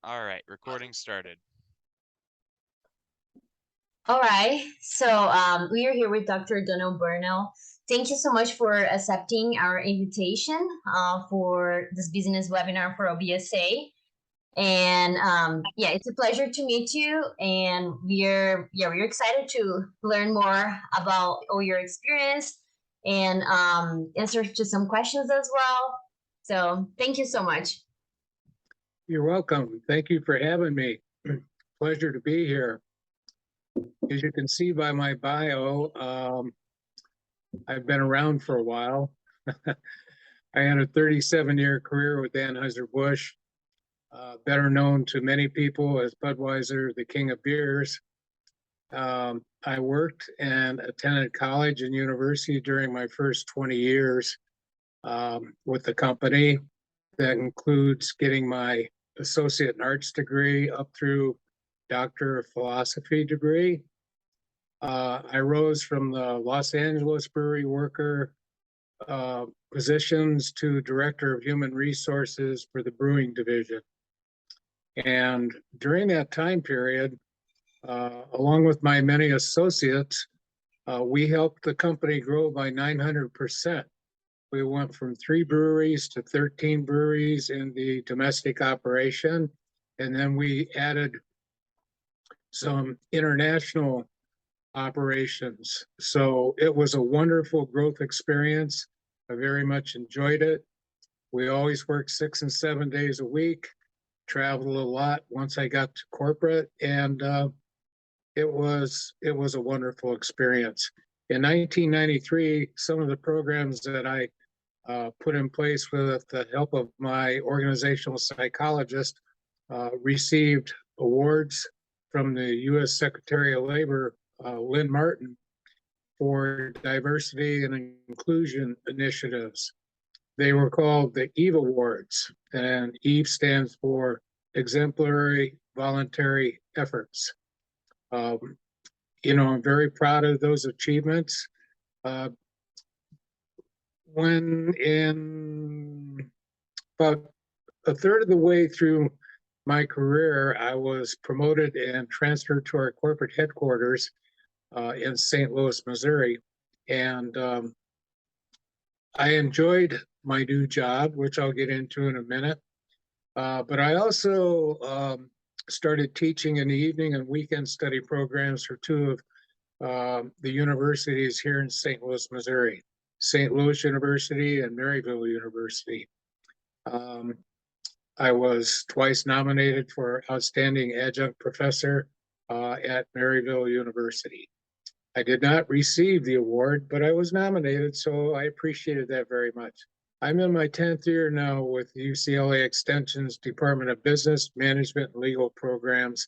All right, recording started. All right, so we are here with Dr. Burnell. Thank you so much for accepting our invitation for this business webinar for OBSA. And yeah, it's a pleasure to meet you. And we're excited to learn more about all your experience and answer to some questions as well. So thank you so much. You're welcome. Thank you for having me. Pleasure to be here. As you can see by my bio, I've been around for a while. I had a 37-year career with Anheuser-Busch, better known to many people as Budweiser, the king of beers. I worked and attended college and university during my first 20 years with the company. That includes getting my associate in arts degree up through doctor of philosophy degree. I rose from the Los Angeles brewery worker positions to director of human resources for the brewing division. And during that time period, along with my many associates, we helped the company grow by 900%. We went from 3 breweries to 13 breweries in the domestic operation. And then we added some international operations. So it was a wonderful growth experience. I very much enjoyed it. We always worked 6 and 7 days a week, traveled a lot once I got to corporate, and it was a wonderful experience. In 1993, some of the programs that I put in place with the help of my organizational psychologist received awards from the U.S. Secretary of Labor, Lynn Martin, for diversity and inclusion initiatives. They were called the EVE Awards, and EVE stands for Exemplary Voluntary Efforts. I'm very proud of those achievements. When in about a third of the way through my career, I was promoted and transferred to our corporate headquarters in St. Louis, Missouri. And I enjoyed my new job, which I'll get into in a minute. But I also started teaching in the evening and weekend study programs for 2 of the universities here in St. Louis, Missouri. St. Louis University and Maryville University. I was twice nominated for Outstanding Adjunct Professor at Maryville University. I did not receive the award, but I was nominated, so I appreciated that very much. I'm in my 10th year now with UCLA Extension's Department of Business, Management, and Legal programs,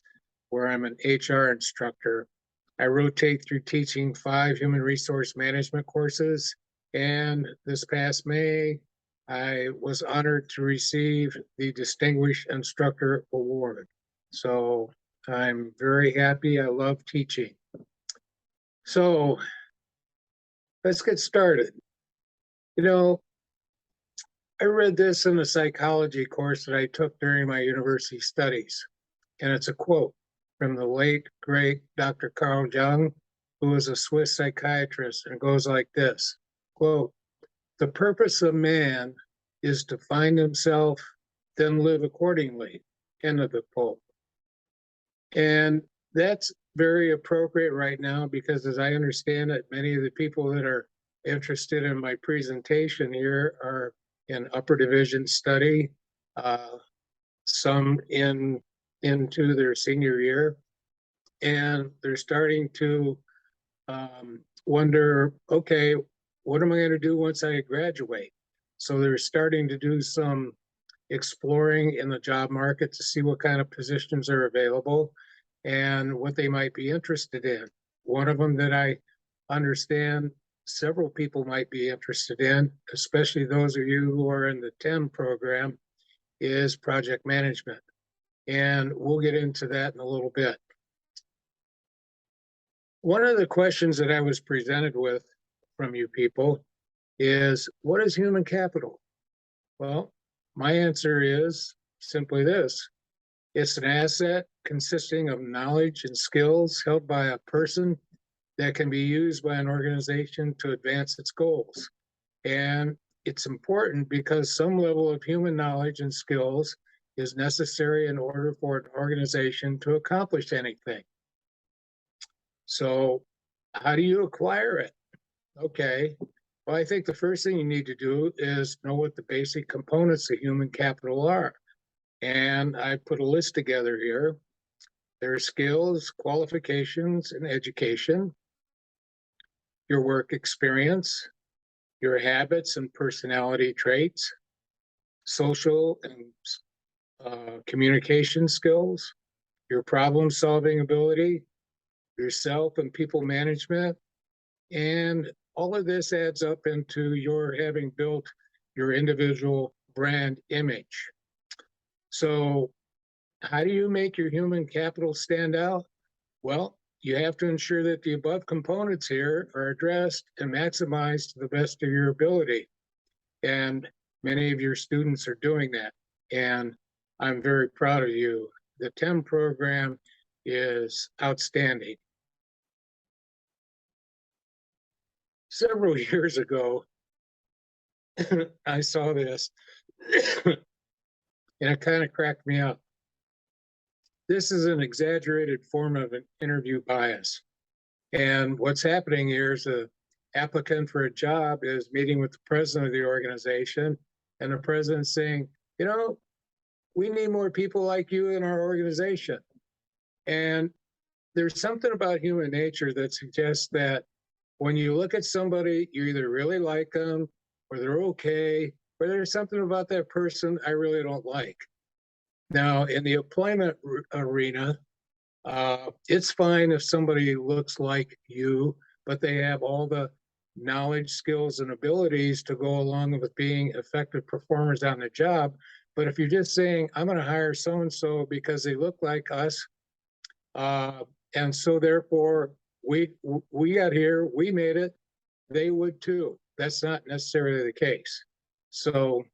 where I'm an HR instructor. I rotate through teaching 5 human resource management courses. And this past May, I was honored to receive the Distinguished Instructor Award. So I'm very happy. I love teaching. So let's get started. I read this in a psychology course that I took during my university studies. And it's a quote from the late, great Dr. Carl Jung, who was a Swiss psychiatrist. And it goes like this. Quote, "The purpose of man is to find himself, then live accordingly." End of the quote. And that's very appropriate right now because, as I understand it, many of the people that are interested in my presentation here are in upper division study, some into their senior year, and they're starting to wonder, okay, what am I going to do once I graduate? So they're starting to do some exploring in the job market to see what kind of positions are available and what they might be interested in. One of them that I understand several people might be interested in, especially those of you who are in the 10 program, is project management. And we'll get into that in a little bit. One of the questions that I was presented with from you people is, what is human capital? Well, my answer is simply this. It's an asset consisting of knowledge and skills held by a person that can be used by an organization to advance its goals. And it's important because some level of human knowledge and skills is necessary in order for an organization to accomplish anything. So, how do you acquire it? Okay. Well, I think the first thing you need to do is know what the basic components of human capital are. And I put a list together here. There are skills, qualifications, and education, your work experience, your habits and personality traits, social and communication skills, your problem solving ability, your self and people management, and all of this adds up into your having built your individual brand image. So, how do you make your human capital stand out? Well, you have to ensure that the above components here are addressed and maximized to the best of your ability. And many of your students are doing that. And I'm very proud of you. The TEM program is outstanding. Several years ago, I saw this and it kind of cracked me up. This is an exaggerated form of an interview bias. And what's happening here is the applicant for a job is meeting with the president of the organization, and the president saying, you know, we need more people like you in our organization. And there's something about human nature that suggests that when you look at somebody, you either really like them or they're okay, or there's something about that person I really don't like. Now, in the employment arena, it's fine if somebody looks like you, but they have all the knowledge, skills, and abilities to go along with being effective performers on the job. But if you're just saying, I'm going to hire so and so because they look like us, and so therefore we got here, we made it, they would too. That's not necessarily the case. So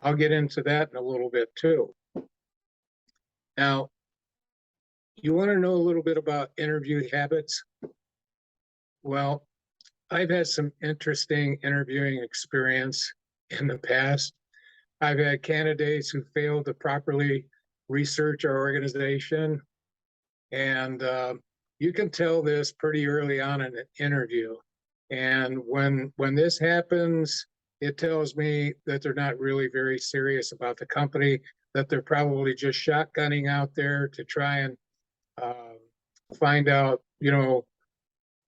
I'll get into that in a little bit too. Now, you want to know a little bit about interview habits? Well, I've had some interesting interviewing experience in the past. I've had candidates who failed to properly research our organization. And you can tell this pretty early on in an interview. And when this happens, it tells me that they're not really very serious about the company, that they're probably just shotgunning out there to try and find out,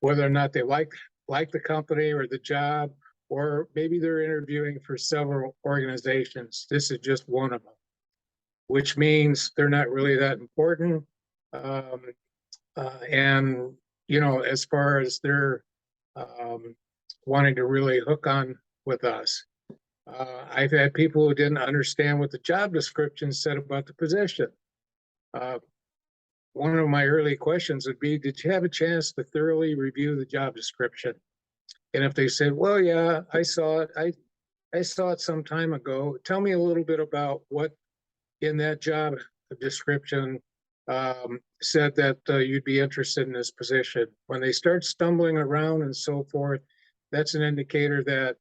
whether or not they like the company or the job, or maybe they're interviewing for several organizations. This is just one of them, which means they're not really that important. And as far as their wanting to really hook on with us, I've had people who didn't understand what the job description said about the position. One of my early questions would be, did you have a chance to thoroughly review the job description? And if they said, well, yeah, I saw it. I saw it some time ago. Tell me a little bit about what in that job description said that you'd be interested in this position. When they start stumbling around and so forth, that's an indicator that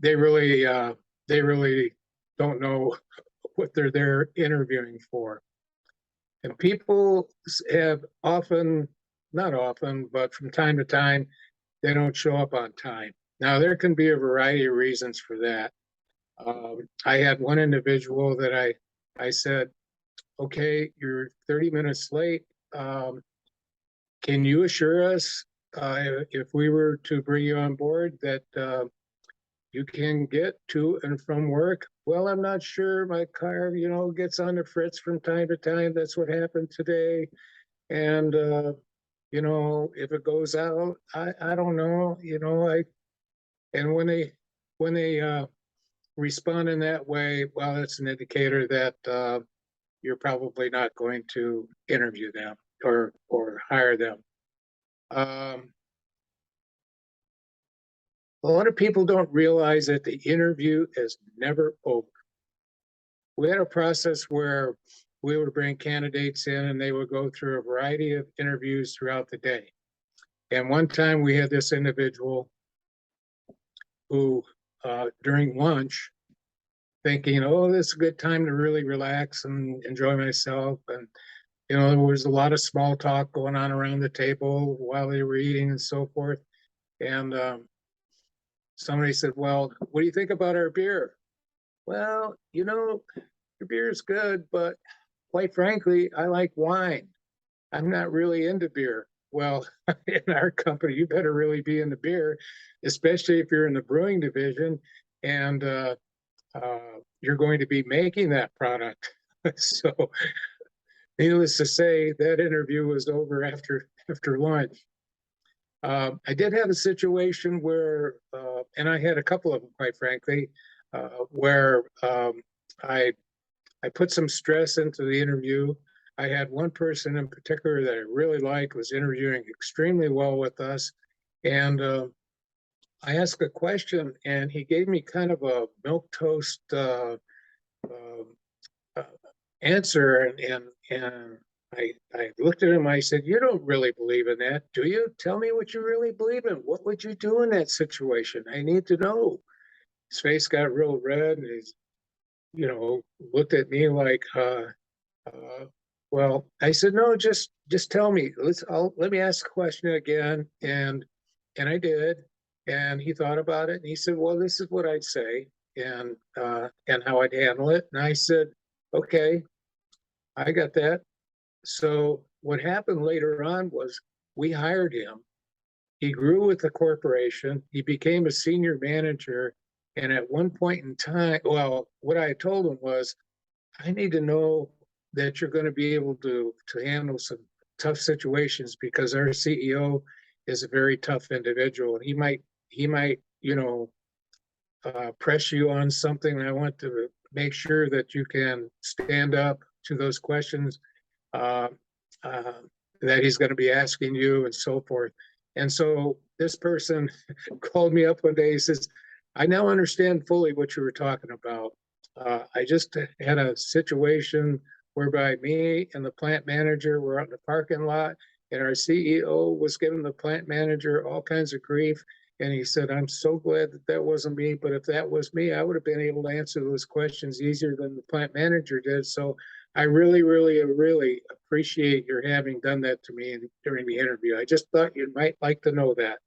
they really don't know what they're there interviewing for. And people have often, not often, but from time to time, they don't show up on time. Now, there can be a variety of reasons for that. I had one individual that I said, okay, you're 30 minutes late. Can you assure us if we were to bring you on board that you can get to and from work? Well, I'm not sure. My car, gets on the fritz from time to time. That's what happened today. And, if it goes out, I don't know, and when they respond in that way, well, that's an indicator that you're probably not going to interview them or hire them. A lot of people don't realize that the interview is never over. we had a process where we would bring candidates in and they would go through a variety of interviews throughout the day. And one time we had this individual who, during lunch, thinking, oh, this is a good time to really relax and enjoy myself. And, there was a lot of small talk going on around the table while they were eating and so forth. And somebody said, well, what do you think about our beer? Well, your beer is good, but quite frankly, I like wine. I'm not really into beer. Well, in our company, you better really be into beer, especially if you're in the brewing division and you're going to be making that product. So, needless to say, that interview was over after lunch. I did have a situation where, and I had a couple of them, quite frankly, where I put some stress into the interview. I had one person in particular that I really liked, was interviewing extremely well with us. And I asked a question and he gave me kind of a milquetoast uh, answer. And I looked at him, I said, you don't really believe in that, do you? Tell me what you really believe in. What would you do in that situation? I need to know. His face got real red and he's, looked at me like, well, I said, no, just tell me. Let me ask the question again. And I did. And he thought about it and he said, well, this is what I'd say and how I'd handle it. And I said, okay, I got that. So what happened later on was we hired him. He grew with the corporation. He became a senior manager. And at one point in time, well, what I told him was, I need to know that you're going to be able to handle some tough situations because our CEO is a very tough individual and he might press you on something. And I want to make sure that you can stand up to those questions uh, that he's going to be asking you and so forth. And so this person called me up one day. He says, I now understand fully what you were talking about. I just had a situation whereby me and the plant manager were out in the parking lot and our CEO was giving the plant manager all kinds of grief. And he said, I'm so glad that wasn't me, but if that was me, I would have been able to answer those questions easier than the plant manager did. So I really, really, really appreciate your having done that to me during the interview. I just thought you might like to know that.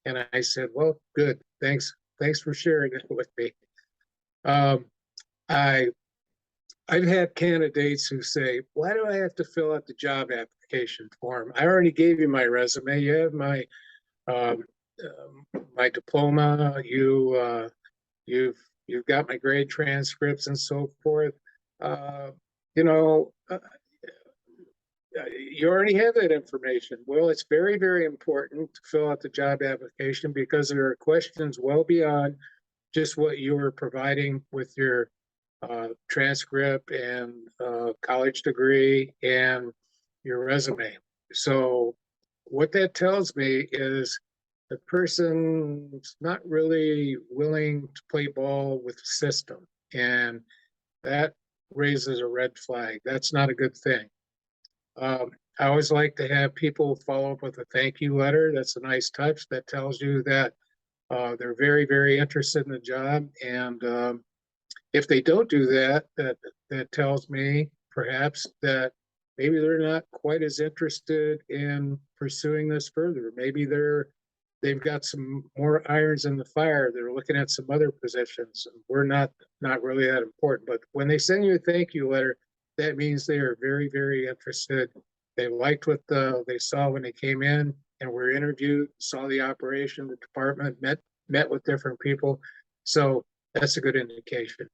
And I said, well, good. Thanks for sharing it with me. I've had candidates who say, why do I have to fill out the job application form? I already gave you my resume. You have my my diploma. You've got my grade transcripts and so forth. You already have that information. Well, it's very, very important to fill out the job application because there are questions well beyond just what you were providing with your transcript and college degree and your resume. So what that tells me is the person's not really willing to play ball with the system. And that raises a red flag. That's not a good thing. I always like to have people follow up with a thank you letter. That's a nice touch that tells you that they're very, very interested in the job. And if they don't do that, that tells me perhaps that maybe they're not quite as interested in pursuing this further. Maybe they've got some more irons in the fire. They're looking at some other positions. We're not really that important. But when they send you a thank you letter, that means they are very, very interested. They liked what they saw when they came in and were interviewed, saw the operation, the department, met with different people. So that's a good indication.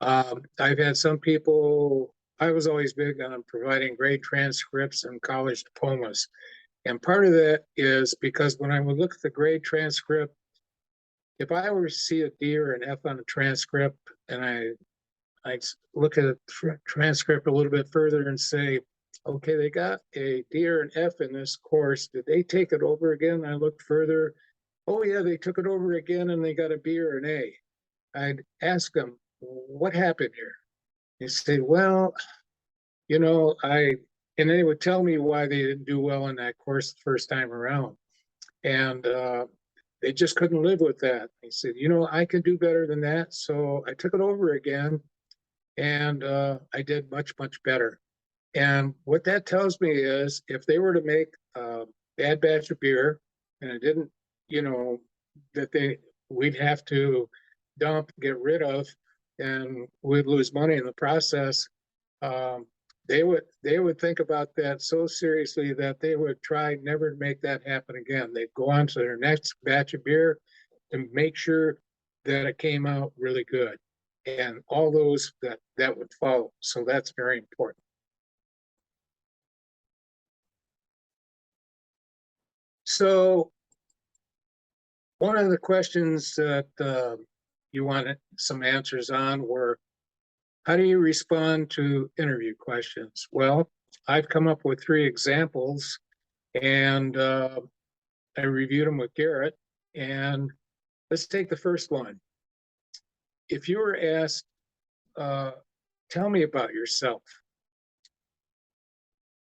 I've had some people, I was always big on providing grade transcripts and college diplomas. And part of that is because when I would look at the grade transcript, if I were to see a D or an F on a transcript and I look at the transcript a little bit further and say, okay, they got a D or an F in this course. Did they take it over again? I looked further. Oh yeah, they took it over again and they got a B or an A. I'd ask them, what happened here? You say, well, you know, and they would tell me why they didn't do well in that course the first time around. And they just couldn't live with that. He said, you know, I could do better than that. So I took it over again and I did much, much better. And what that tells me is if they were to make a bad batch of beer and it didn't, you know, that we'd have to dump, get rid of, and we'd lose money in the process. Um, they would think about that so seriously that they would try never to make that happen again. They'd go on to their next batch of beer to make sure that it came out really good, and all those that would follow. So that's very important. So one of the questions that you wanted some answers on were, how do you respond to interview questions? Well, I've come up with 3 examples, and I reviewed them with Garrett. And let's take the first one. If you were asked, tell me about yourself,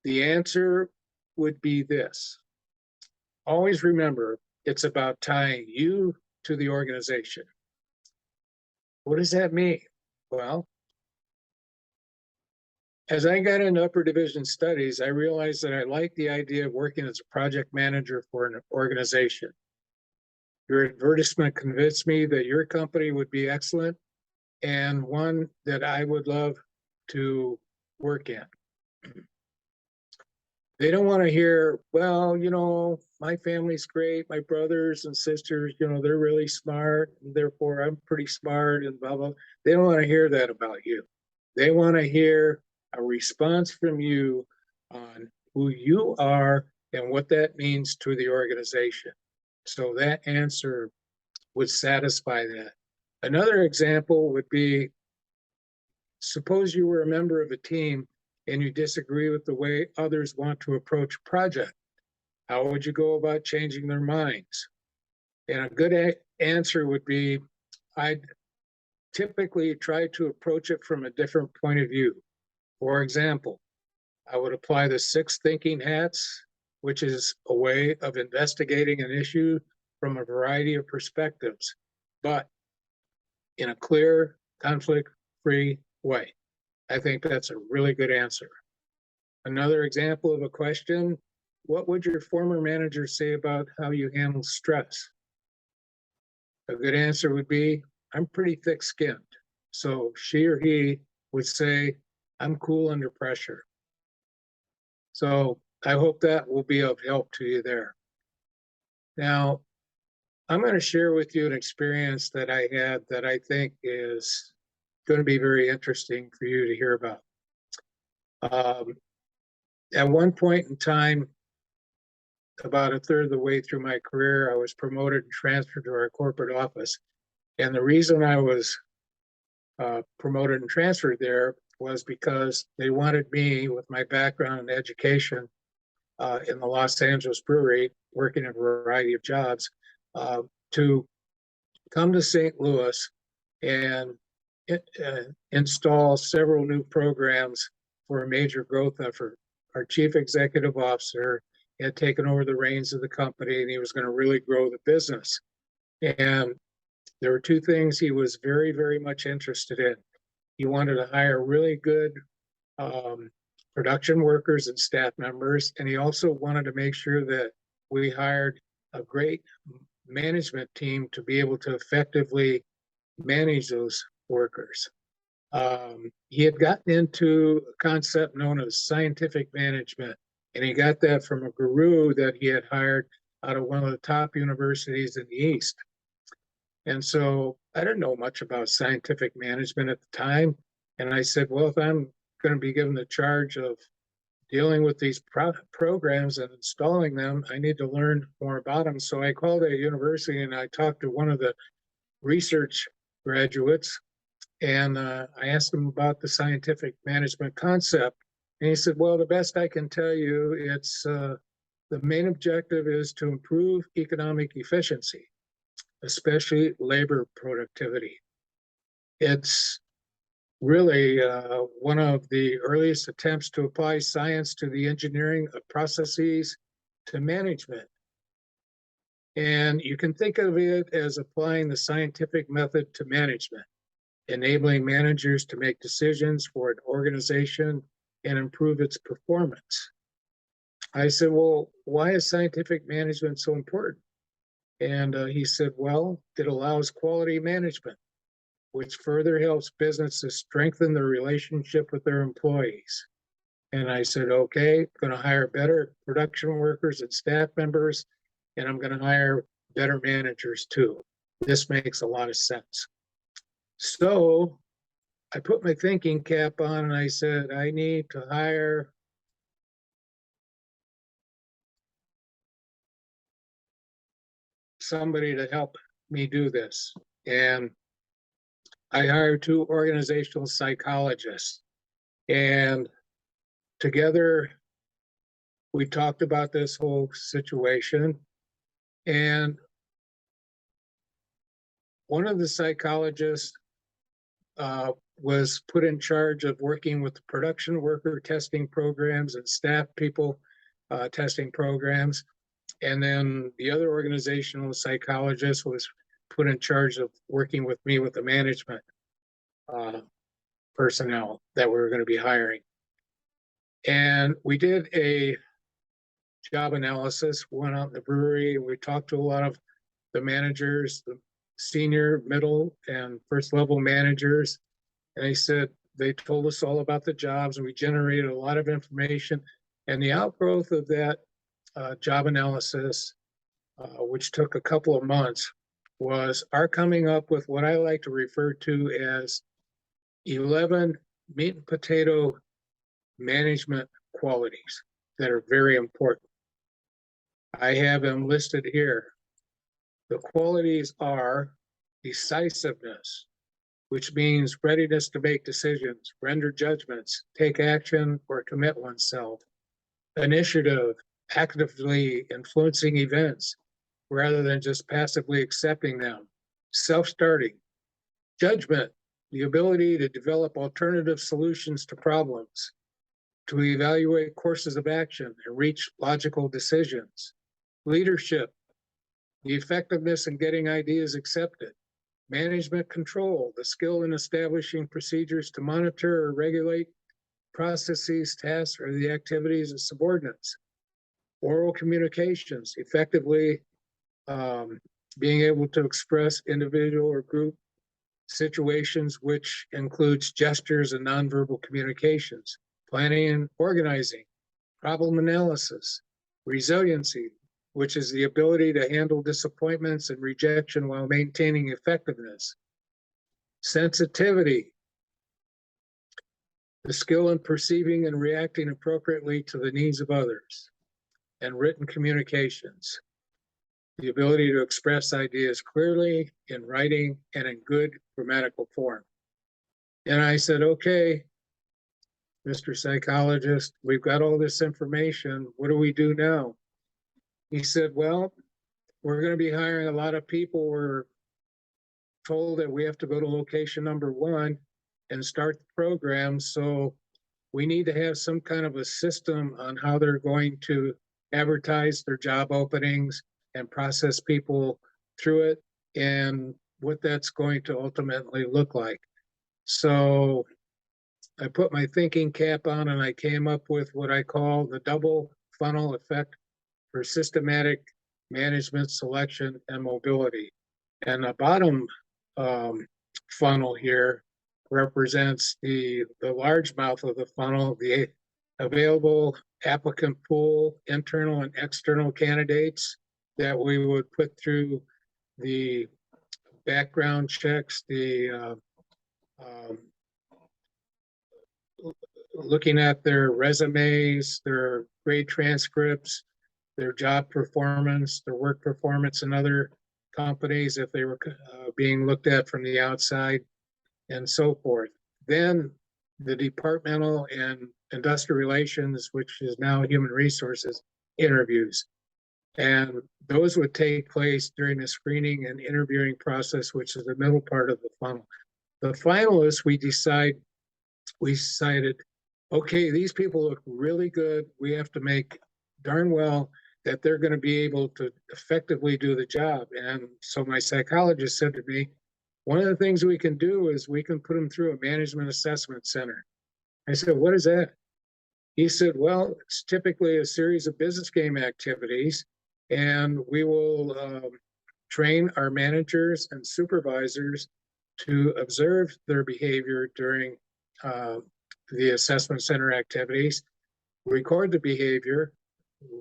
the answer would be this. Always remember, it's about tying you to the organization. What does that mean? Well, as I got into upper division studies, I realized that I liked the idea of working as a project manager for an organization. Your advertisement convinced me that your company would be excellent and one that I would love to work in. They don't want to hear, well, you know, my family's great, my brothers and sisters, you know, they're really smart, and therefore I'm pretty smart and blah, blah. They don't want to hear that about you. They want to hear a response from you on who you are and what that means to the organization. So that answer would satisfy that. Another example would be, suppose you were a member of a team and you disagree with the way others want to approach a project. How would you go about changing their minds? And a good answer would be, I'd typically try to approach it from a different point of view. For example, I would apply the 6 thinking hats, which is a way of investigating an issue from a variety of perspectives, but in a clear, conflict-free way. I think that's a really good answer. Another example of a question, what would your former manager say about how you handle stress? A good answer would be, I'm pretty thick-skinned. So she or he would say, I'm cool under pressure. So I hope that will be of help to you there. Now, I'm going to share with you an experience that I had that I think is going to be very interesting for you to hear about. At one point in time, about a third of the way through my career, I was promoted and transferred to our corporate office. And the reason I was promoted and transferred there was because they wanted me, with my background in education in the Los Angeles brewery, working a variety of jobs, to come to St. Louis and install several new programs for a major growth effort. Our chief executive officer had taken over the reins of the company, and he was going to really grow the business. And there were 2 things he was very, very much interested in. He wanted to hire really good production workers and staff members, and he also wanted to make sure that we hired a great management team to be able to effectively manage those workers. He had gotten into a concept known as scientific management, and he got that from a guru that he had hired out of one of the top universities in the East. And so I didn't know much about scientific management at the time. And I said, well, if I'm going to be given the charge of dealing with these programs and installing them, I need to learn more about them. So I called a university and I talked to one of the research graduates, and I asked him about the scientific management concept. And he said, well, the best I can tell you, it's the main objective is to improve economic efficiency, especially labor productivity. It's really one of the earliest attempts to apply science to the engineering of processes to management. And you can think of it as applying the scientific method to management, enabling managers to make decisions for an organization and improve its performance. I said, well, why is scientific management so important? And he said, well, it allows quality management, which further helps businesses strengthen their relationship with their employees. And I said, okay, I'm going to hire better production workers and staff members, and I'm going to hire better managers too. This makes a lot of sense. So I put my thinking cap on and I said, I need to hire somebody to help me do this. And I hired 2 organizational psychologists. And together, we talked about this whole situation. And one of the psychologists was put in charge of working with the production worker testing programs and staff people testing programs. And then the other organizational psychologist was put in charge of working with me with the management personnel that we were going to be hiring. And we did a job analysis, went out in the brewery, and we talked to a lot of the managers, the senior, middle, and first level managers. And they told us all about the jobs, and we generated a lot of information. And the outgrowth of that job analysis, which took a couple of months, was our coming up with what I like to refer to as 11 meat and potato management qualities that are very important. I have them listed here. The qualities are decisiveness, which means readiness to make decisions, render judgments, take action, or commit oneself. Initiative, actively influencing events rather than just passively accepting them. Self-starting. Judgment, the ability to develop alternative solutions to problems, to evaluate courses of action and reach logical decisions. Leadership, the effectiveness in getting ideas accepted. Management control, the skill in establishing procedures to monitor or regulate processes, tasks, or the activities of subordinates. Oral communications, effectively being able to express individual or group situations, which includes gestures and nonverbal communications. Planning and organizing, problem analysis, resiliency, which is the ability to handle disappointments and rejection while maintaining effectiveness. Sensitivity, the skill in perceiving and reacting appropriately to the needs of others. And written communications, the ability to express ideas clearly in writing and in good grammatical form. And I said, okay, Mr. Psychologist, we've got all this information. What do we do now? He said, well, we're going to be hiring a lot of people. We're told that we have to go to location number 1 and start the program. So we need to have some kind of a system on how they're going to advertise their job openings and process people through it and what that's going to ultimately look like. So I put my thinking cap on and I came up with what I call the double funnel effect for systematic management, selection, and mobility. And the bottom funnel here represents the large mouth of the funnel, the available applicant pool, internal and external candidates that we would put through the background checks, the looking at their resumes, their grade transcripts, their job performance, their work performance in other companies if they were being looked at from the outside, and so forth. Then the departmental and industrial relations, which is now human resources, interviews. And those would take place during the screening and interviewing process, which is the middle part of the funnel. The finalists, we decide we decided, okay, these people look really good. We have to make darn well that they're going to be able to effectively do the job. And so my psychologist said to me, one of the things we can do is we can put them through a management assessment center. I said, what is that? He said, well, it's typically a series of business game activities, and we will train our managers and supervisors to observe their behavior during uh, the assessment center activities, record the behavior,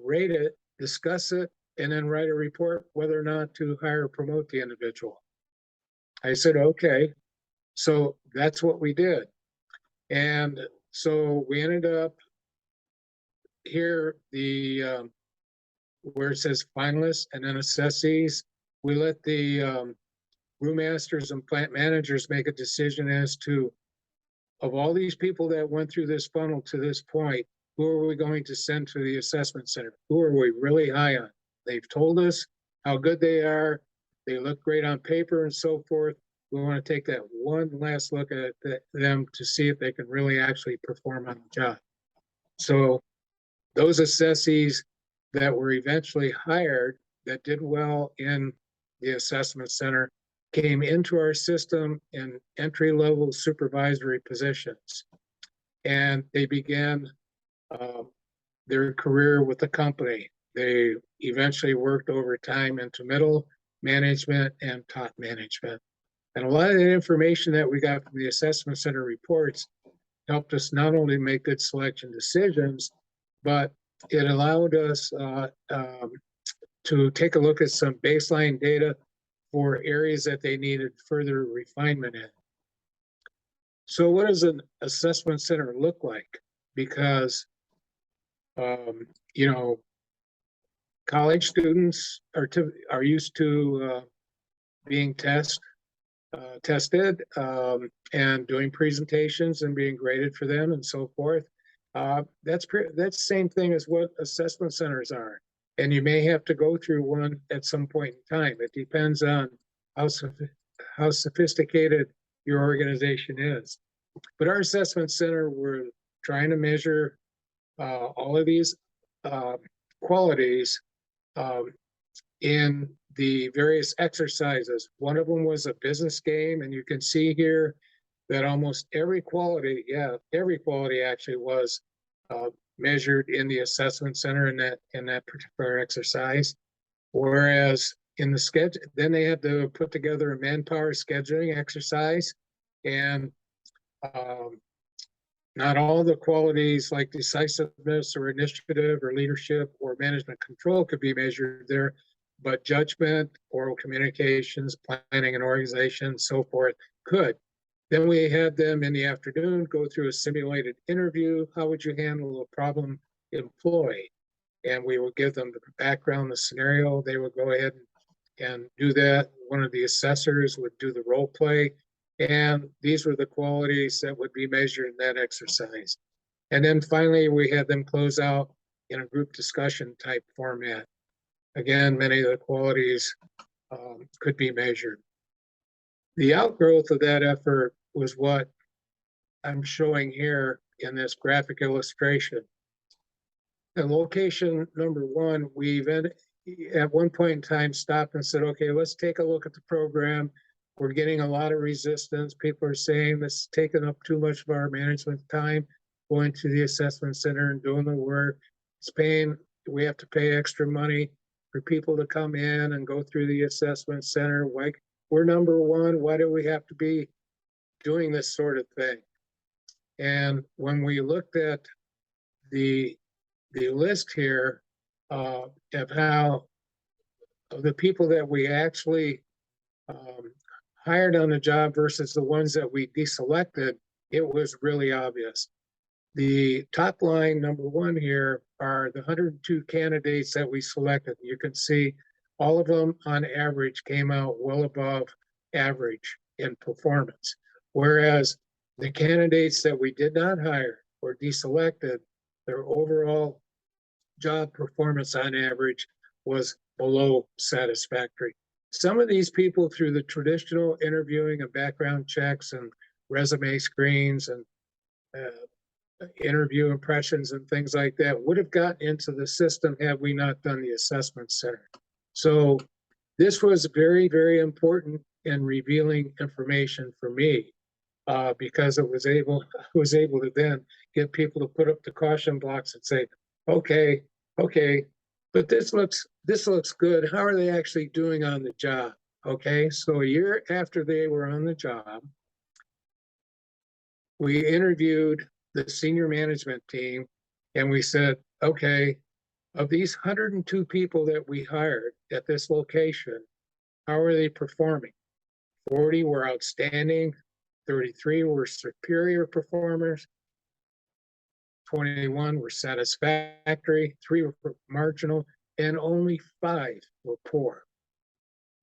rate it, discuss it, and then write a report whether or not to hire or promote the individual. I said, okay. So that's what we did. And so we ended up here, where it says finalists and then assessees, we let the brewmasters and plant managers make a decision as to, of all these people that went through this funnel to this point, who are we going to send to the assessment center? Who are we really high on? They've told us how good they are. They look great on paper and so forth. We want to take that one last look at them to see if they can really actually perform on the job. So those assessees that were eventually hired that did well in the assessment center came into our system in entry-level supervisory positions. And they began their career with the company. They eventually worked over time into middle management and top management. And a lot of the information that we got from the assessment center reports helped us not only make good selection decisions, but it allowed us to take a look at some baseline data for areas that they needed further refinement in. So what does an assessment center look like? Because, you know, college students are used to being tested and doing presentations and being graded for them and so forth. That's the same thing as what assessment centers are. And you may have to go through one at some point in time. It depends on how sophisticated your organization is. But our assessment center, we're trying to measure all of these qualities in the various exercises. One of them was a business game, and you can see here that almost every quality actually was measured in the assessment center in that particular exercise. Whereas in the schedule, then they had to put together a manpower scheduling exercise, and not all the qualities like decisiveness or initiative or leadership or management control could be measured there, but judgment, oral communications, planning and organization, so forth could. Then we had them in the afternoon go through a simulated interview. How would you handle a problem employee? And we would give them the background, the scenario. They would go ahead and do that. One of the assessors would do the role play. And these were the qualities that would be measured in that exercise. And then finally, we had them close out in a group discussion type format. Again, many of the qualities could be measured. The outgrowth of that effort was what I'm showing here in this graphic illustration. And location number one, we at one point in time stopped and said, okay, let's take a look at the program. We're getting a lot of resistance. People are saying this is taking up too much of our management time, going to the assessment center and doing the work. We have to pay extra money for people to come in and go through the assessment center. Like, we're number one, why do we have to be doing this sort of thing? And when we looked at the list here of how the people that we actually hired on the job versus the ones that we deselected, it was really obvious. The top line, number one here, are the 102 candidates that we selected. You can see all of them on average came out well above average in performance. Whereas the candidates that we did not hire or deselected, their overall job performance on average was below satisfactory. Some of these people, through the traditional interviewing and background checks and resume screens and interview impressions and things like that would have gotten into the system had we not done the assessment center. So this was very, very important in revealing information for me, because I was able to then get people to put up the caution blocks and say, okay, but this looks good. How are they actually doing on the job? Okay, so a year after they were on the job, we interviewed the senior management team and we said, okay, of these 102 people that we hired at this location, how are they performing? 40 were outstanding, 33 were superior performers, 21 were satisfactory, 3 were marginal, and only 5 were poor,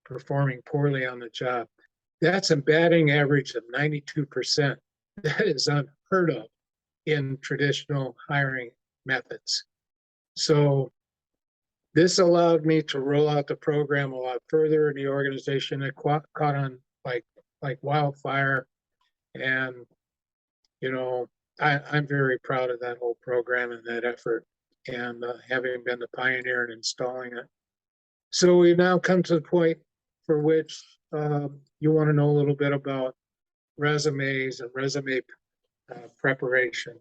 performing poorly on the job. That's a batting average of 92%. That is unheard of in traditional hiring methods. So this allowed me to roll out the program a lot further in the organization. It caught on like wildfire. And, you know, I'm very proud of that whole program and that effort, and having been the pioneer in installing it. So we've now come to the point for which you want to know a little bit about resumes and resume preparation.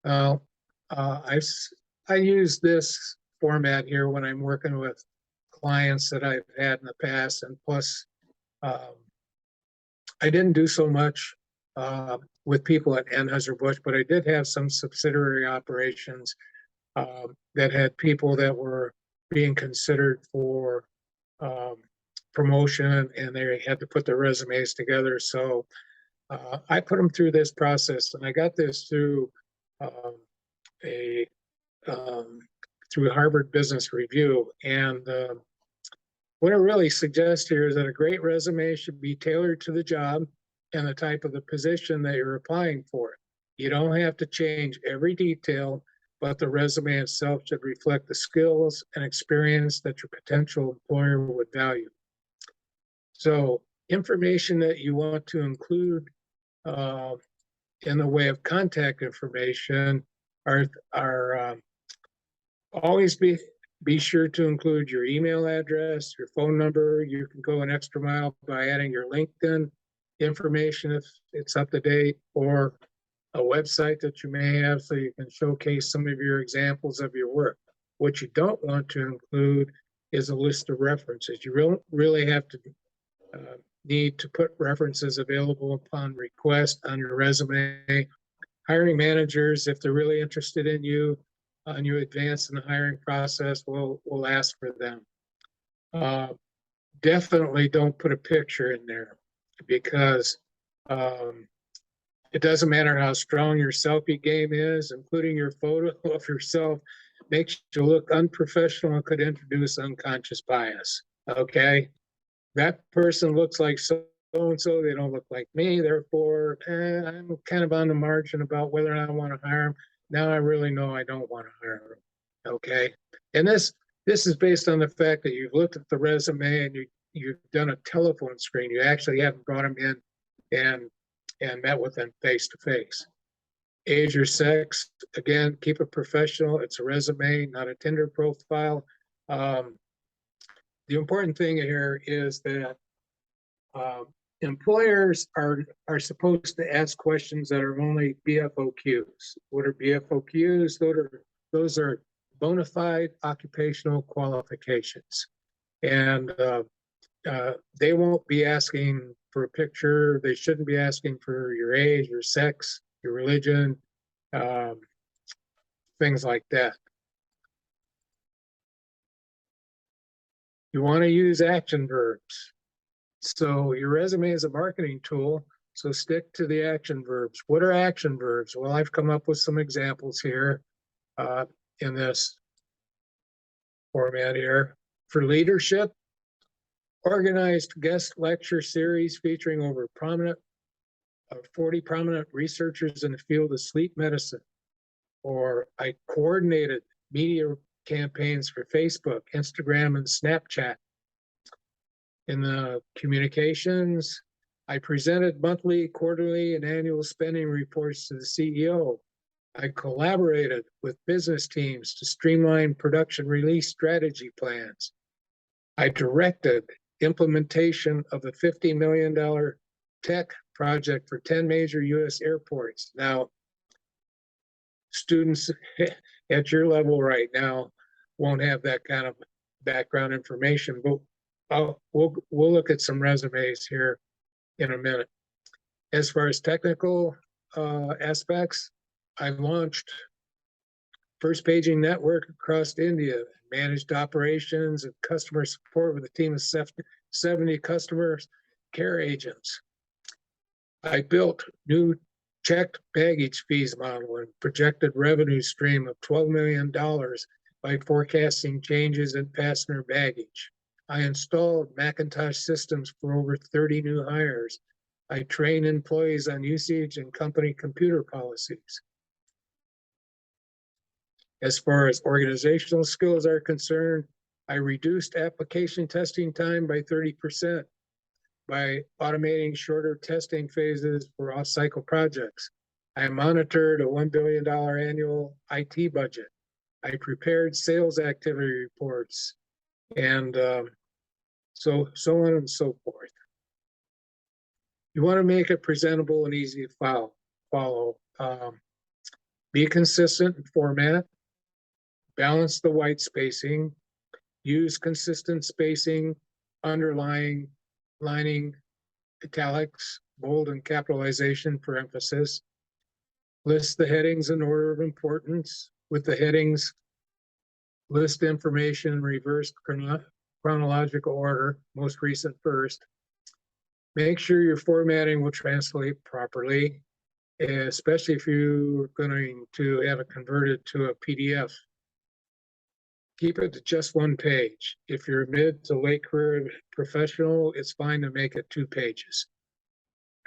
I use this format here when I'm working with clients that I've had in the past, and plus I didn't do so much with people at Anheuser-Busch, but I did have some subsidiary operations that had people that were being considered for promotion, and they had to put their resumes together. So I put them through this process, and I got this through through Harvard Business Review. And what I really suggest here is that a great resume should be tailored to the job and the type of the position that you're applying for. You don't have to change every detail, but the resume itself should reflect the skills and experience that your potential employer would value. So information that you want to include in the way of contact information are always be sure to include your email address, your phone number. You can go an extra mile by adding your LinkedIn information if it's up to date, or a website that you may have so you can showcase some of your examples of your work. What you don't want to include is a list of references. You really have to need to put references available upon request on your resume. Hiring managers, if they're really interested in you and you advance in the hiring process, will ask for them. Definitely don't put a picture in there, because it doesn't matter how strong your selfie game is, including your photo of yourself makes you look unprofessional and could introduce unconscious bias. Okay, that person looks like so-and-so, they don't look like me, therefore I'm kind of on the margin about whether or not I want to hire them. Now I really know I don't want to hire them. Okay, and this is based on the fact that you've looked at the resume and you've done a telephone screen. You actually haven't brought them in and met with them face to face. Age or sex, again, keep it professional. It's a resume, not a Tinder profile. The important thing here is that employers are supposed to ask questions that are only BFOQs. What are BFOQs? Those are bona fide occupational qualifications, and they won't be asking for a picture. They shouldn't be asking for your age, your sex, your religion, things like that. You want to use action verbs. So your resume is a marketing tool, so stick to the action verbs. What are action verbs? Well, I've come up with some examples here in this format here. For leadership, organized guest lecture series featuring over 40 prominent researchers in the field of sleep medicine. Or I coordinated media campaigns for Facebook, Instagram, and Snapchat. In the communications, I presented monthly, quarterly, and annual spending reports to the CEO. I collaborated with business teams to streamline production release strategy plans. I directed implementation of a $50 million tech project for 10 major US airports. Now, students at your level right now won't have that kind of background information, but we'll look at some resumes here in a minute. As far as technical aspects, I launched first paging network across India, managed operations and customer support with a team of 70 customer care agents. I built new checked baggage fees model and projected revenue stream of $12 million by forecasting changes in passenger baggage. I installed Macintosh systems for over 30 new hires. I train employees on usage and company computer policies. As far as organizational skills are concerned, I reduced application testing time by 30% by automating shorter testing phases for off-cycle projects. I monitored a $1 billion annual IT budget. I prepared sales activity reports, and so on and so forth. You want to make it presentable and easy to follow. Be consistent in format, balance the white spacing, use consistent spacing, underlining, italics, bold, and capitalization for emphasis. List the headings in order of importance. With the headings, list information in reverse chronological order, most recent first. Make sure your formatting will translate properly, especially if you're going to have it converted to a PDF. Keep it to just one page. If you're a mid to late career professional, it's fine to make it 2 pages.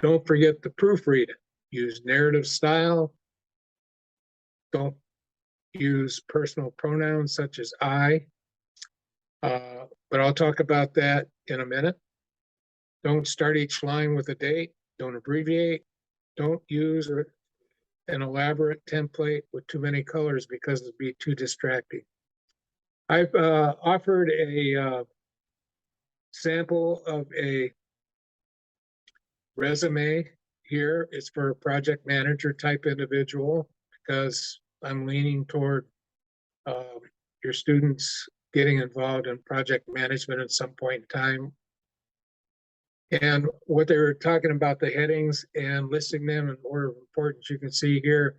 Don't forget to proofread it. Use narrative style. Don't use personal pronouns such as I, but I'll talk about that in a minute. Don't start each line with a date. Don't abbreviate. Don't use an elaborate template with too many colors because it'd be too distracting. I've offered a sample of a resume here. It's for a project manager type individual because I'm leaning toward your students getting involved in project management at some point in time. And what they were talking about, the headings and listing them in order of importance, you can see here,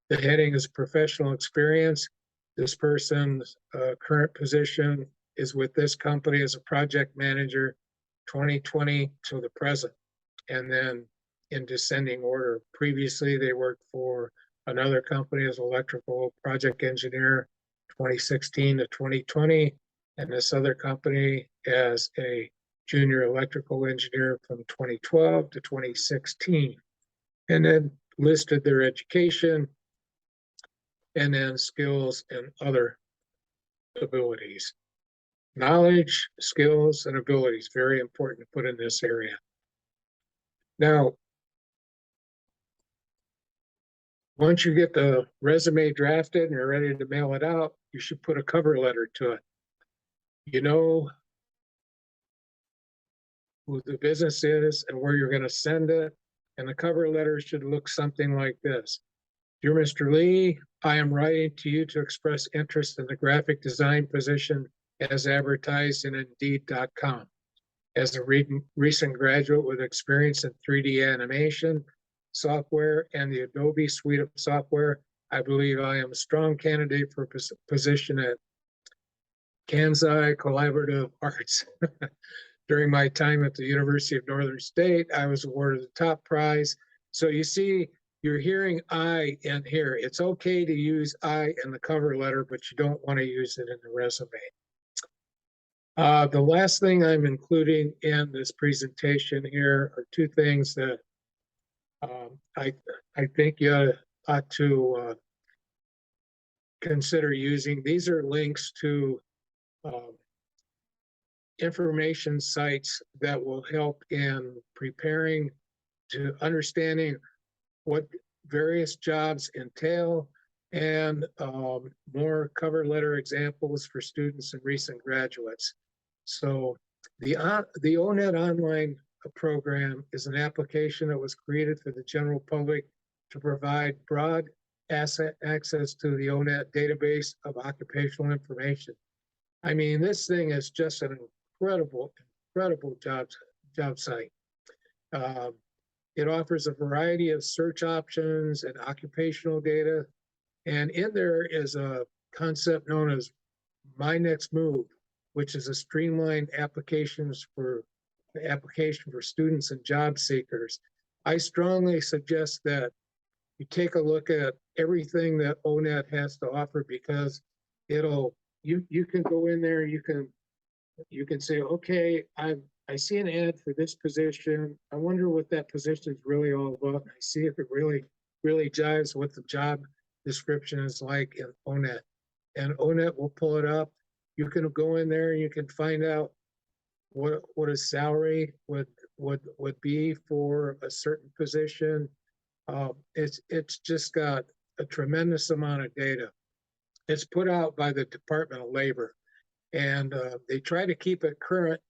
the heading is professional experience. This person's current position is with this company as a project manager, 2020 to the present. And then in descending order, previously they worked for another company as electrical project engineer, 2016 to 2020, and this other company as a junior electrical engineer from 2012 to 2016, and then listed their education and then skills and other abilities. Knowledge, skills, and abilities, very important to put in this area. Now, once you get the resume drafted and you're ready to mail it out, you should put a cover letter to it. You know who the business is and where you're going to send it, and the cover letter should look something like this. Dear Mr. Lee, I am writing to you to express interest in the graphic design position as advertised in Indeed.com. As a recent graduate with experience in 3D animation software and the Adobe suite of software, I believe I am a strong candidate for a position at Kansai Collaborative Arts. During my time at the University of Northern State, I was awarded the top prize. So you see, you're hearing I in here. It's okay to use I in the cover letter, but you don't want to use it in the resume. The last thing I'm including in this presentation here are 2 things that I think you ought to consider using. These are links to information sites that will help in preparing to understanding what various jobs entail, and more cover letter examples for students and recent graduates. So the ONET online program is an application that was created for the general public to provide broad access to the ONET database of occupational information. I mean, this thing is just an incredible job site. It offers a variety of search options and occupational data. And in there is a concept known as My Next Move, which is a streamlined application for students and job seekers. I strongly suggest that you take a look at everything that ONET has to offer, because you can go in there, you can say, okay, I see an ad for this position. I wonder what that position is really all about. I see if it really jives what the job description is like in ONET. And ONET will pull it up. You can go in there and you can find out what a salary would be for a certain position. It's just got a tremendous amount of data. It's put out by the Department of Labor, and they try to keep it current,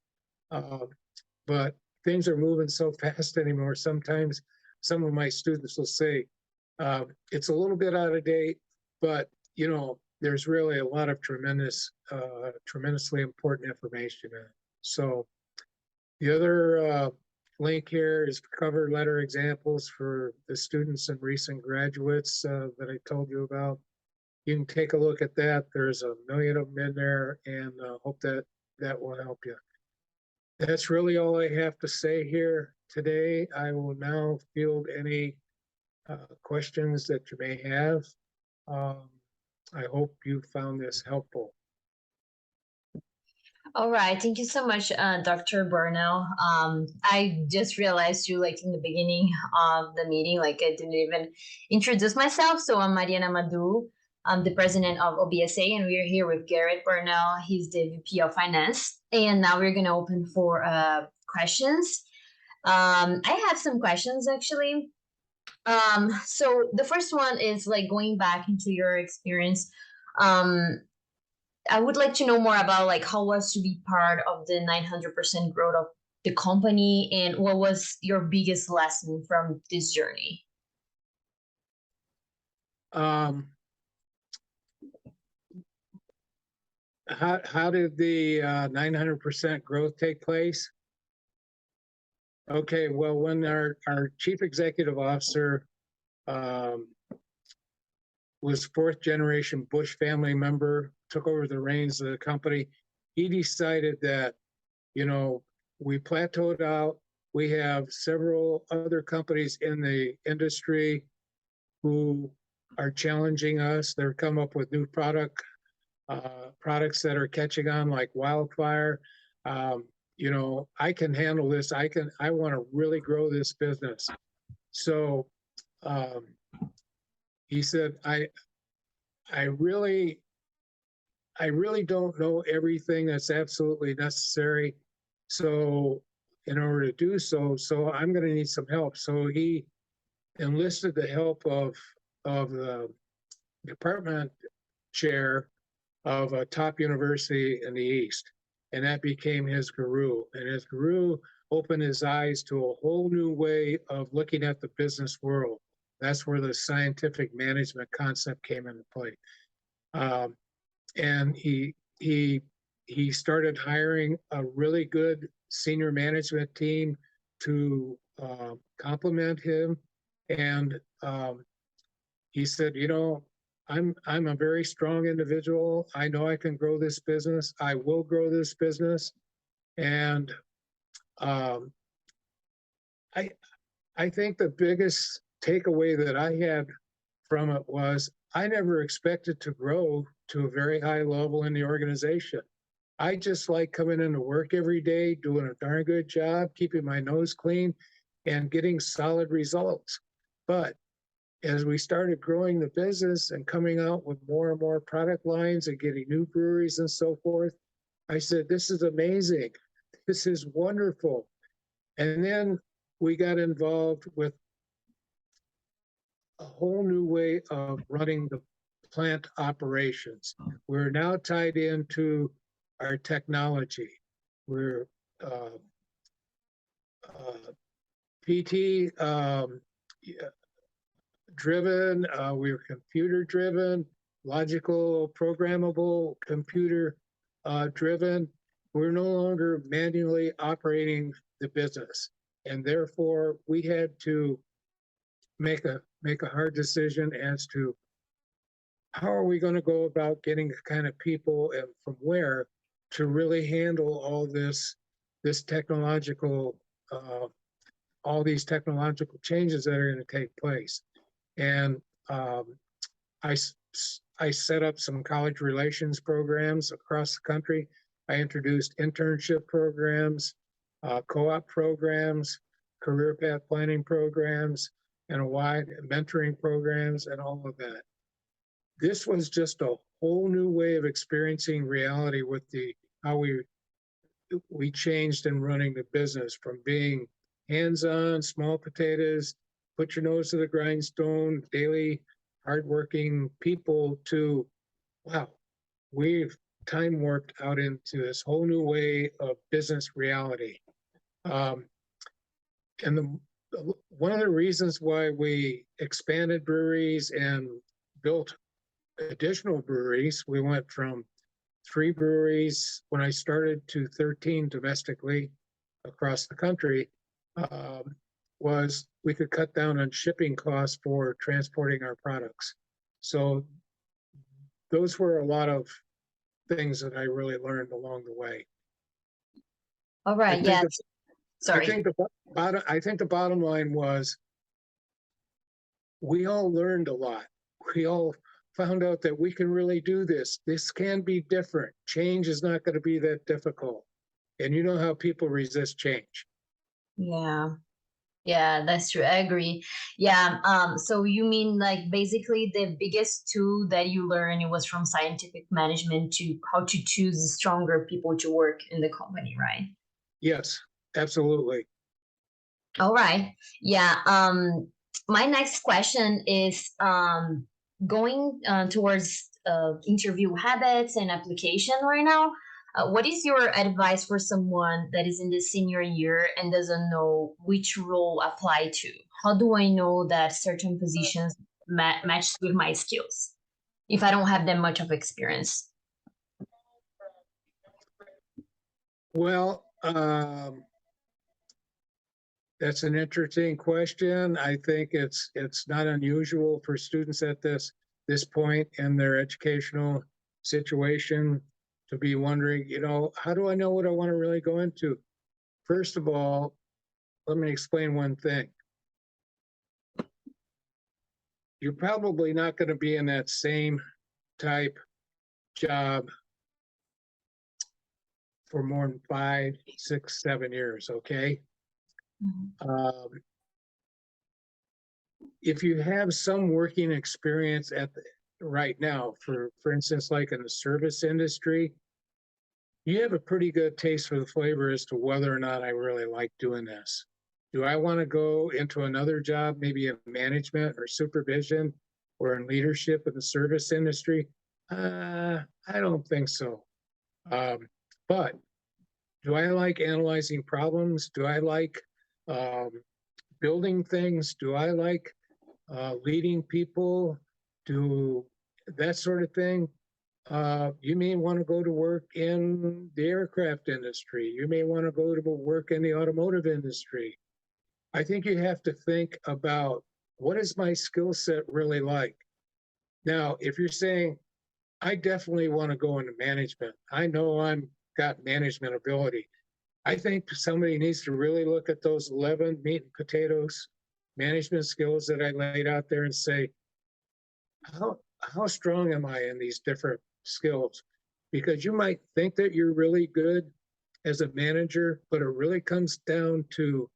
but things are moving so fast anymore. Sometimes some of my students will say, it's a little bit out of date, but there's really a lot of tremendously important information in it. So the other link here is cover letter examples for the students and recent graduates that I told you about. You can take a look at that. There's a million of them in there, and hope that will help you. That's really all I have to say here today. I will now field any questions that you may have. I hope you found this helpful. All right, thank you so much, Dr. Burnell. I just realized you, like, in the beginning of the meeting, like, I didn't even introduce myself. So I'm Mariana Madu. I'm the president of OBSA, and we're here with Garrett Burnell. He's the VP of Finance. And now we're gonna open for questions. I have some questions, actually. So the first one is, like, going back into your experience. I would like to know more about, like, how was to be part of the 900% growth of the company, and what was your biggest lesson from this journey? How did the 900% growth take place? Okay, well, when our chief executive officer was fourth generation Bush family member, took over the reins of the company, he decided that, we plateaued out. We have several other companies in the industry who are challenging us. They're come up with new products that are catching on like wildfire. I can handle this. I want to really grow this business. So he said, I really don't know everything that's absolutely necessary. So in order to do so I'm going to need some help. So he enlisted the help of the department chair of a top university in the East. And that became his guru. And his guru opened his eyes to a whole new way of looking at the business world. That's where the scientific management concept came into play. And he started hiring a really good senior management team to complement him. And he said, I'm a very strong individual. I know I can grow this business. I will grow this business. And I think the biggest takeaway that I had from it was I never expected to grow to a very high level in the organization. I just like coming into work every day, doing a darn good job, keeping my nose clean, and getting solid results. But as we started growing the business and coming out with more and more product lines and getting new breweries and so forth, I said, this is amazing. This is wonderful. And then we got involved with a whole new way of running the plant operations. We're now tied into our technology. We're uh, PT driven, we're computer driven, logical, programmable, computer driven. We're no longer manually operating the business. And therefore, we had to make a hard decision as to how are we going to go about getting the kind of people and from where to really handle all this technological all these technological changes that are going to take place. And um, I set up some college relations programs across the country. I introduced internship programs, co-op programs, career path planning programs, and a wide mentoring programs and all of that. This was just a whole new way of experiencing reality with how we changed in running the business from being hands-on, small potatoes, put your nose to the grindstone, daily hardworking people to, wow, we've time warped out into this whole new way of business reality. And one of the reasons why we expanded breweries and built additional breweries, we went from 3 breweries when I started to 13 domestically across the country, was we could cut down on shipping costs for transporting our products. So those were a lot of things that I really learned along the way. All right. Yeah. Sorry. I think the bottom line was we all learned a lot. We all found out that we can really do this. This can be different. Change is not going to be that difficult. And you know how people resist change. Yeah. Yeah, that's true. I agree. Yeah. So you mean like basically the biggest tool that you learned was from scientific management to how to choose stronger people to work in the company, right? Yes, absolutely. All right. Yeah. My next question is going towards interview habits and application right now. What is your advice for someone that is in the senior year and doesn't know which role apply to? How do I know that certain positions match with my skills if I don't have that much of experience? Well, that's an interesting question. I think it's not unusual for students at this point in their educational situation to be wondering, you know, how do I know what I want to really go into? First of all, let me explain one thing. You're probably not going to be in that same type job for more than 5, 6, 7 years, okay? If you have some working experience right now, for instance, like in the service industry, you have a pretty good taste for the flavor as to whether or not I really like doing this. Do I want to go into another job, maybe in management or supervision or in leadership in the service industry? I don't think so. But do I like analyzing problems? Do I like building things? Do I like leading people? Do that sort of thing? You may want to go to work in the aircraft industry. You may want to go to work in the automotive industry. I think you have to think about what is my skill set really like? Now, if you're saying, I definitely want to go into management, I know I'm got management ability. I think somebody needs to really look at those 11 meat and potatoes management skills that I laid out there and say, how strong am I in these different skills? Because you might think that you're really good as a manager, but it really comes down to,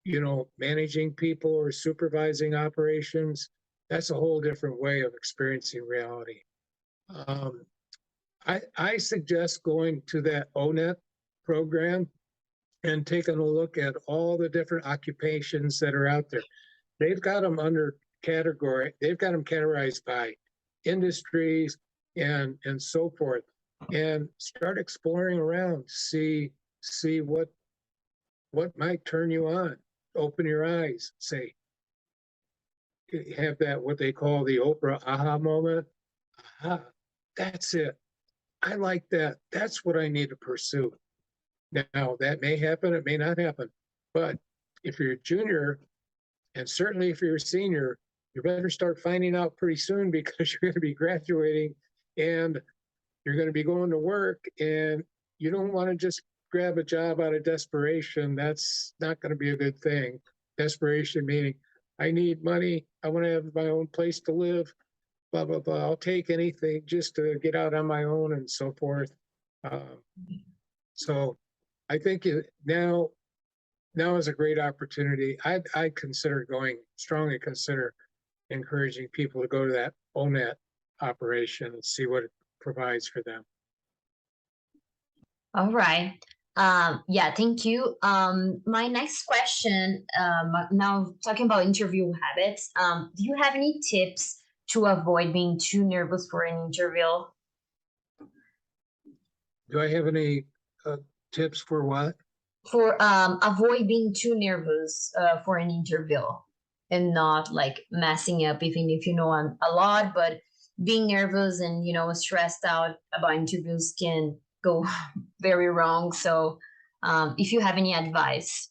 you know, managing people or supervising operations. That's a whole different way of experiencing reality. I suggest going to that ONET program and taking a look at all the different occupations that are out there. They've got them under category, they've got them categorized by industries and so forth. And start exploring around, see what might turn you on. Open your eyes, say, have that what they call the Oprah aha moment. Aha, that's it. I like that. That's what I need to pursue. Now, that may happen, it may not happen. But if you're a junior, and certainly if you're a senior, you better start finding out pretty soon because you're going to be graduating and you're going to be going to work, and you don't want to just grab a job out of desperation. That's not going to be a good thing. Desperation meaning, I need money, I want to have my own place to live, blah, blah, blah. I'll take anything just to get out on my own and so forth. So I think now is a great opportunity. I consider strongly consider encouraging people to go to that ONET operation and see what it provides for them. All right. Yeah, thank you. My next question, now talking about interview habits, do you have any tips to avoid being too nervous for an interview? Do I have any tips for what? For avoid being too nervous for an interview and not like messing up, even if you know a lot, but being nervous and stressed out about interviews can go very wrong. So if you have any advice.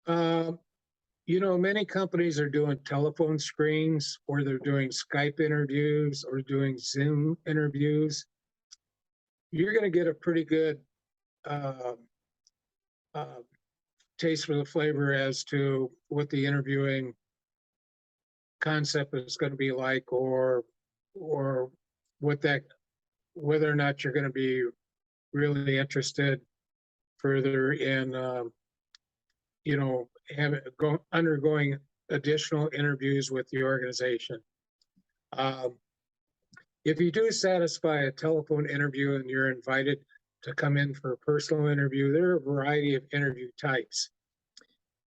Many companies are doing telephone screens, or they're doing Skype interviews, or doing Zoom interviews. You're going to get a pretty good taste for the flavor as to what the interviewing concept is going to be like, or whether or not you're going to be really interested further in undergoing additional interviews with the organization. If you do satisfy a telephone interview and you're invited to come in for a personal interview, there are a variety of interview types.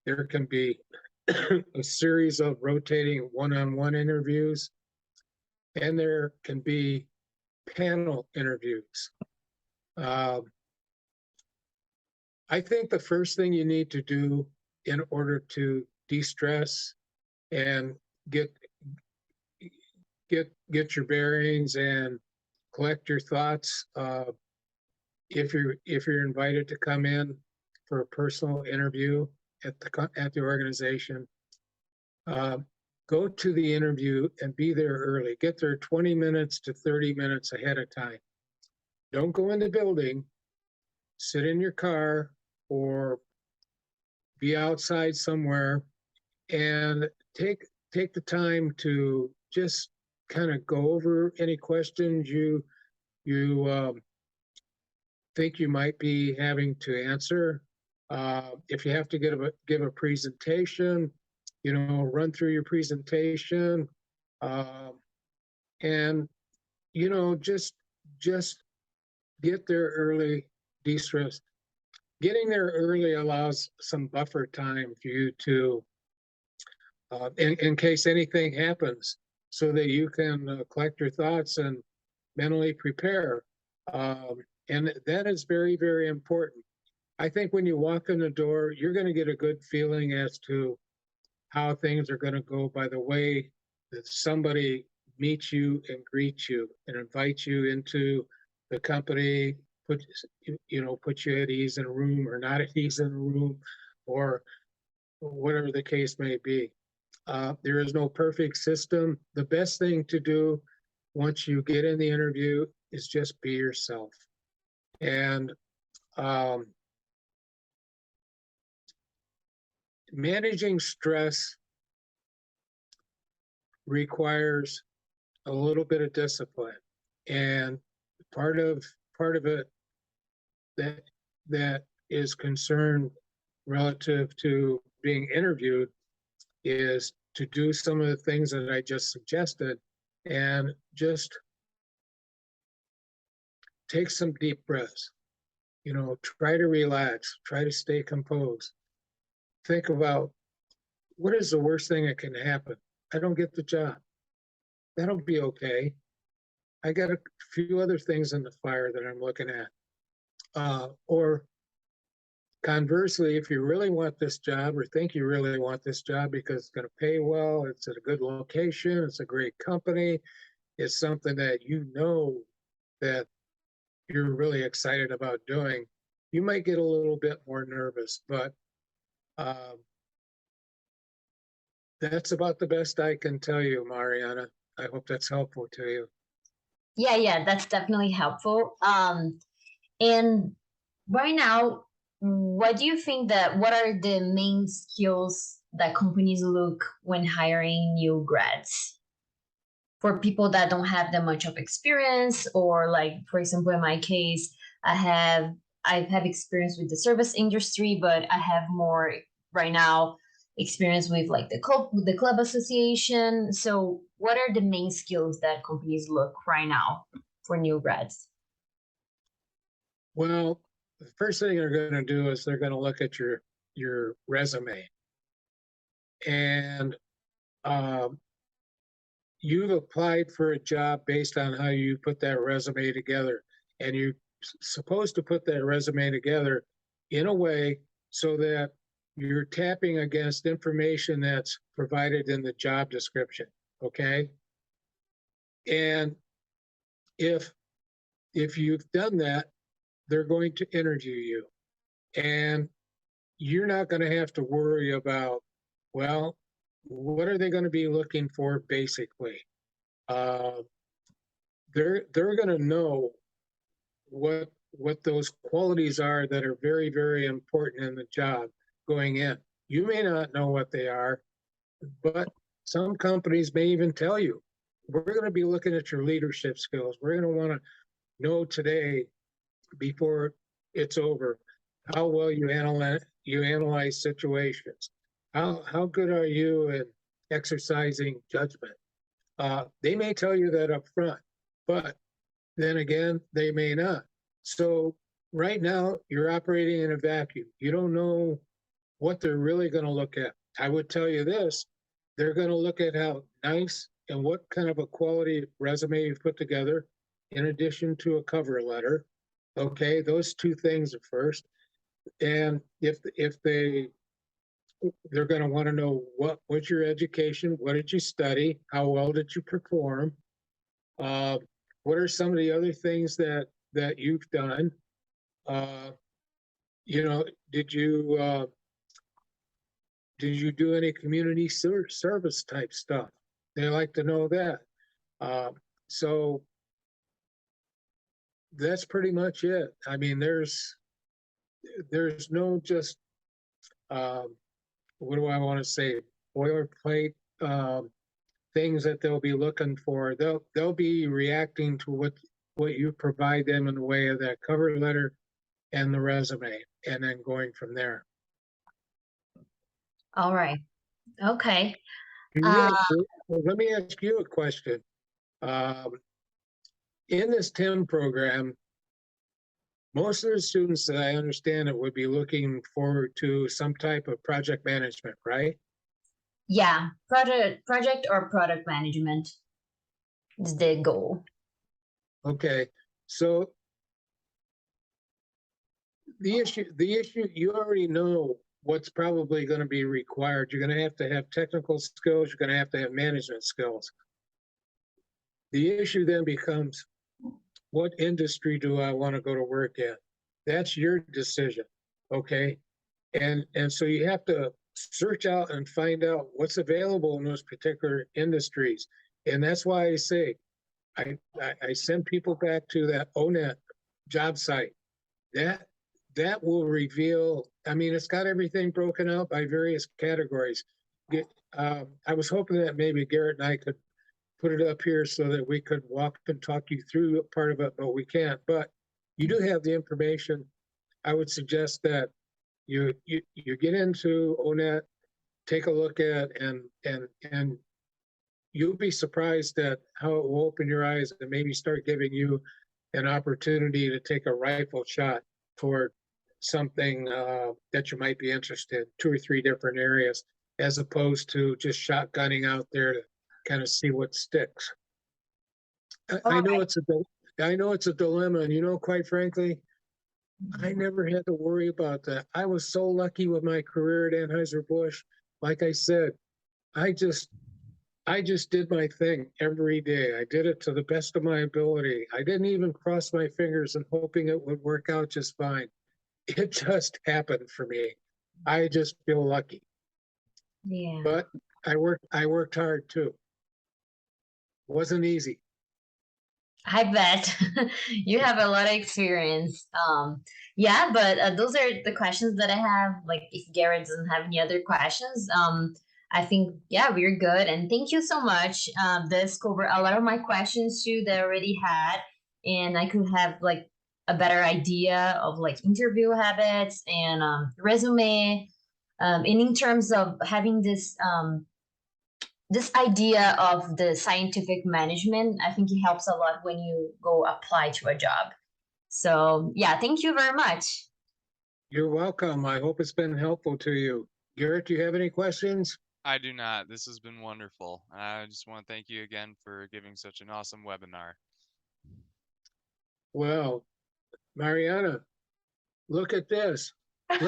There can be a series of rotating one-on-one interviews, and there can be panel interviews. I think the first thing you need to do in order to de-stress and get your bearings and collect your thoughts, if you're invited to come in for a personal interview at the organization, go to the interview and be there early. Get there 20 minutes to 30 minutes ahead of time. Don't go in the building, sit in your car or be outside somewhere, and take the time to just kind of go over any questions you think you might be having to answer. If you have to give a presentation, run through your presentation, and just get there early, de-stress. Getting there early allows some buffer time for you to, in case anything happens, so that you can collect your thoughts and mentally prepare. And that is very, very important. I think when you walk in the door, you're going to get a good feeling as to how things are going to go by the way that somebody meets you and greets you and invites you into the company, put you at ease in a room or not at ease in a room, or whatever the case may be. There is no perfect system. The best thing to do once you get in the interview is just be yourself. And managing stress requires a little bit of discipline, and part of it that is concerned relative to being interviewed is to do some of the things that I just suggested, and just take some deep breaths. Try to relax, try to stay composed. Think about what is the worst thing that can happen? I don't get the job. That'll be okay. I got a few other things in the fire that I'm looking at. Or conversely, if you really want this job or think you really want this job because it's going to pay well, it's at a good location, it's a great company, it's something that that you're really excited about doing, you might get a little bit more nervous, but that's about the best I can tell you, Mariana. I hope that's helpful to you. Yeah, that's definitely helpful. And right now, what do you think what are the main skills that companies look when hiring new grads? For people that don't have that much of experience, or like, for example, in my case, I have experience with the service industry, but I have more right now experience with like the club association. So what are the main skills that companies look right now for new grads? Well, the first thing they're going to do is they're going to look at your resume, and you've applied for a job based on how you put that resume together, and you're supposed to put that resume together in a way so that you're tapping against information that's provided in the job description. Okay. And if you've done that, they're going to interview you, and you're not going to have to worry about, well, what are they going to be looking for basically? They're going to know what those qualities are that are very, very important in the job going in. You may not know what they are, but some companies may even tell you, we're going to be looking at your leadership skills. We're going to want to know today, before it's over, how well you analyze situations. How good are you at exercising judgment? They may tell you that up front, but then again, they may not. So right now, you're operating in a vacuum. You don't know what they're really going to look at. I would tell you this, they're going to look at how nice and what kind of a quality resume you've put together, in addition to a cover letter. Okay, those two things are first. And if they're going to want to know what was your education, what did you study, how well did you perform, what are some of the other things that you've done, did you do any community service type stuff? They like to know that. So that's pretty much it. I mean, there's no just what do I want to say, boilerplate things that they'll be looking for. They'll be reacting to what you provide them in the way of that cover letter and the resume, and then going from there. All right. Okay. Let me ask you a question. In this TIM program, most of the students that I understand it would be looking forward to some type of project management, right? Yeah, project or product management is the goal. Okay, so the issue, you already know what's probably going to be required. You're going to have technical skills. You're going to have management skills. The issue then becomes, what industry do I want to go to work in? That's your decision, okay? And so you have to search out and find out what's available in those particular industries. And that's why I say, I send people back to that ONET job site. That will reveal, I mean, it's got everything broken out by various categories. I was hoping that maybe Garrett and I could put it up here so that we could walk and talk you through part of it, but we can't. But you do have the information. I would suggest that you get into ONET, take a look at, and you'll be surprised at how it will open your eyes and maybe start giving you an opportunity to take a rifle shot toward something that you might be interested in, 2 or 3 different areas, as opposed to just shotgunning out there to kind of see what sticks. I All know right. I know it's a dilemma, and quite frankly, I never had to worry about that. I was so lucky with my career at Anheuser-Busch. Like I said, I just I just did my thing every day. I did it to the best of my ability. I didn't even cross my fingers and hoping it would work out just fine. It just happened for me. I just feel lucky. Yeah. But I worked hard too. Wasn't easy. I bet you have a lot of experience. Yeah, but those are the questions that I have. Like, if Garrett doesn't have any other questions, I think yeah, we're good. And thank you so much. This covered a lot of my questions too that I already had, and I could have like a better idea of like interview habits and resume. And in terms of having this idea of the scientific management, I think it helps a lot when you go apply to a job. So yeah, thank you very much. You're welcome. I hope it's been helpful to you. Garrett, do you have any questions? I do not. This has been wonderful. I just want to thank you again for giving such an awesome webinar. Well, Mariana, look at this.